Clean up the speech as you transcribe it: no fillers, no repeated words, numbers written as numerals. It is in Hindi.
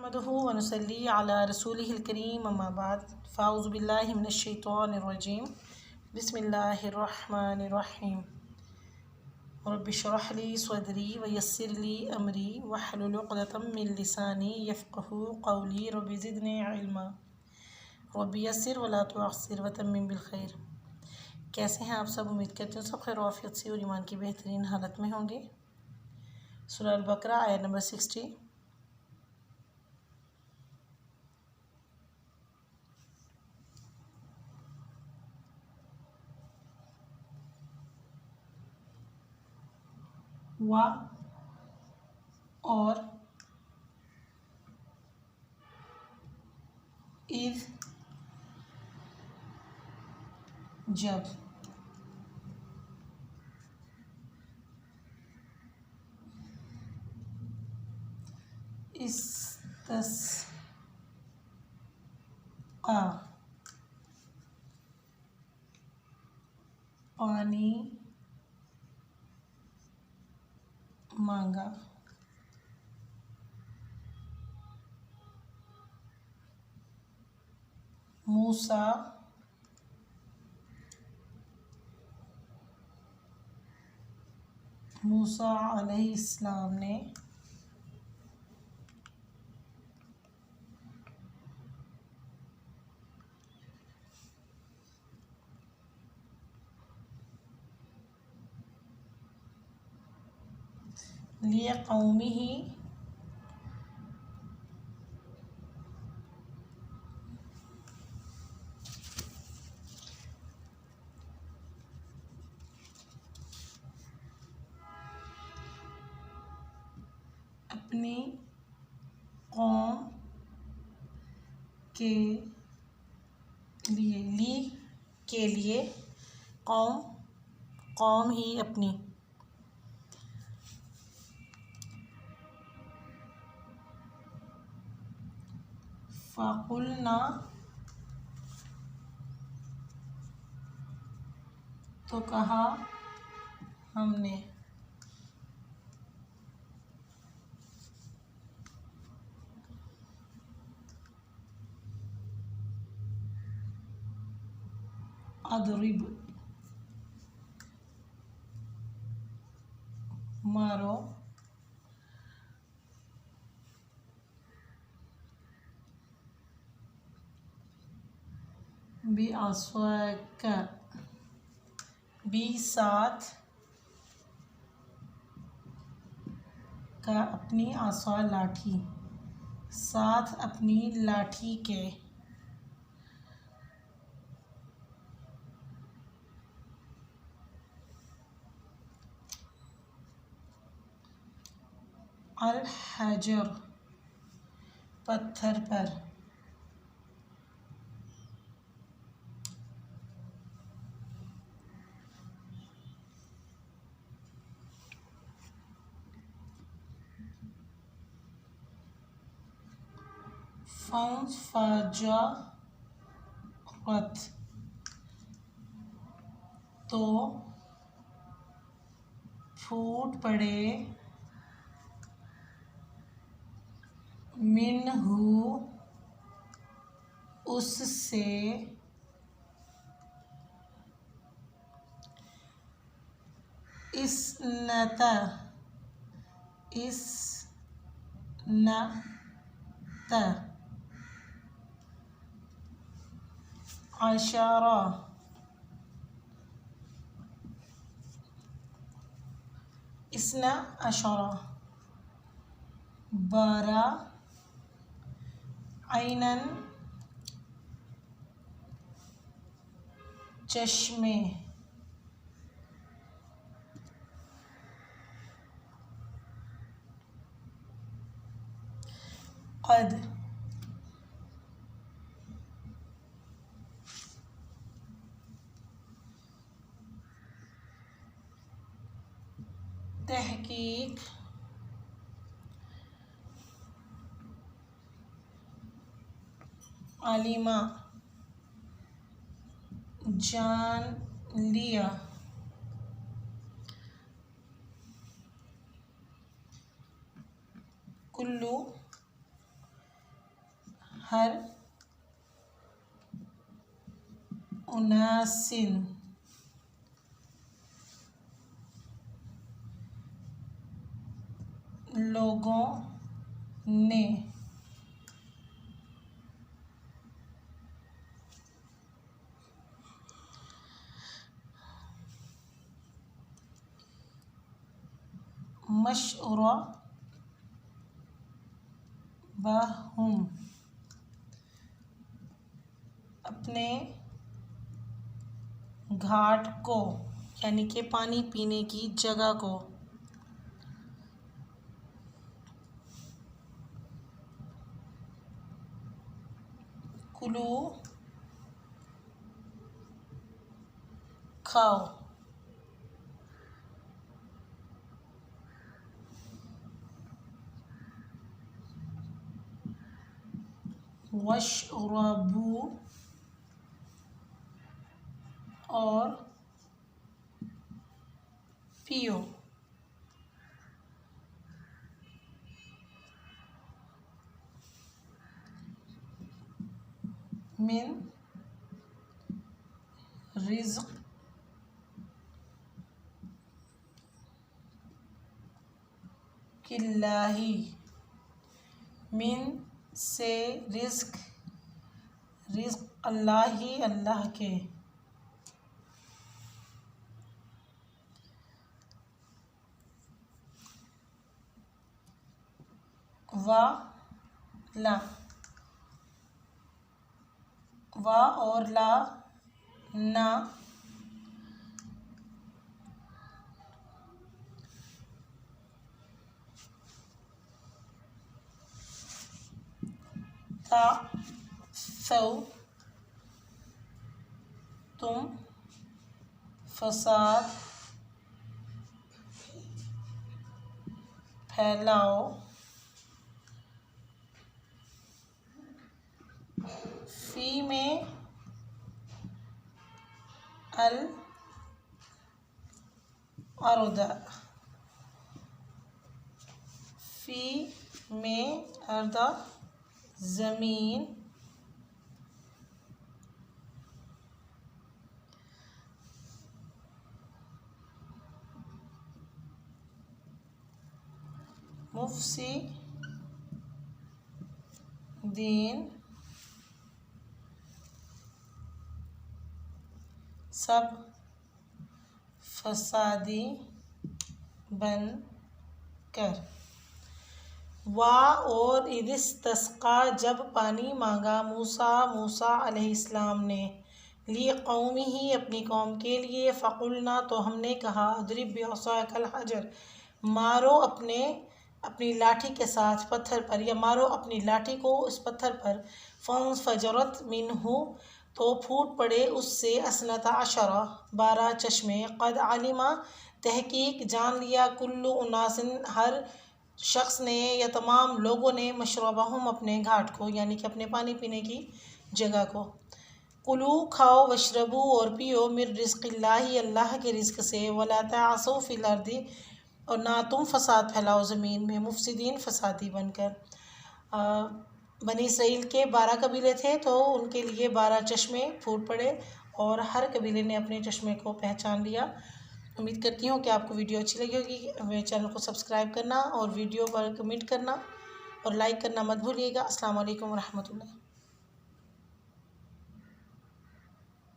नहमदुहु व नुसल्ली अला रसूलिहिल करीम अम्मा बाद फ़ाऊज़ु बिल्लाहि मिनश शैतानिर रजीम बिस्मिल्लाहिर रहमानिर रहीम रब्बि इश्रह ली सदरी व यस्सिर ली अमरी वहलुल उक़दतम मिन लिसानी यफ़क़हू क़ौली रब्बि ज़िदनी इल्मा रब्बि यस्सिर व ला तुअस्सिर व तम्मिम बिल खैर। कैसे हैं आप सब? उम्मीद करती हूँ सब खैर आफियत से और ईमान की बेहतरीन हालत में होंगे। सूरह अल बकरा आयत नंबर 60। वा और इज़ जब इस्तिस्क़ा पानी मांगा, मूसा अलैहिस्सलाम ने लिए कौमिही अपनी कौम के लिए कौम ही अपनी फ़क़ुलना तो कहा हमने अदरिब मारो बिअस्वाक साथ का अपनी आसा लाठी साथ अपनी लाठी के अल हजर पत्थर पर फ़जरत तो फूट पड़े मिन्हु उससे इस्नता अशरा 12 ऐनन चश्मे क़द तहकीक आलिमा जान लिया कुल्लू हर उनासिन लोगों ने मशउरा बहुम अपने घाट को यानी कि पानी पीने की जगह को कुलू खाओ वशरबू और पियो मिन रिज़्क़ किल्लाही मिन से रिज़्क़ अल्लाह ही अल्लाह के वा और ला ना तुम फसाद फैलाओ फी में अल अर्द फी में अर्द ज़मीन मुफ़्सिदीन सब फसादी बन कर वा और इदिस्तस्क़ा जब पानी मांगा मूसा अलैहिस्सलाम ने ली कौमिही अपनी कौम के लिए फ़क़ुलना तो हमने कहा अदरिब बिअसाकल हजर मारो अपनी लाठी के साथ पत्थर पर या मारो अपनी लाठी को उस पत्थर पर फ़जरत मिन्हु तो फूट पड़े उससे असनता अशरा 12 चश्मे क़द आलिमा तहकीक जान लिया कुल्लु उनासिन हर शख्स ने या तमाम लोगों ने मशरबहुम अपने घाट को यानी कि अपने पानी पीने की जगह को कुलू खाओ वशरबू और पियो मिर रिज़्क़िल्लाही अल्लाह के रिज़्क़ से वला तअसौ फ़िल अर्दि और ना तुम फसाद फैलाओ ज़मीन में मुफ़्सिदीन फसादी बनकर। बनी इसराइल के 12 कबीले थे तो उनके लिए 12 चश्मे फूट पड़े और हर कबीले ने अपने चश्मे को पहचान लिया। उम्मीद करती हूँ कि आपको वीडियो अच्छी लगी होगी। मेरे चैनल को सब्सक्राइब करना और वीडियो पर कमेंट करना और लाइक करना मत भूलिएगा। अस्सलाम वालेकुम रहमतुल्लाह।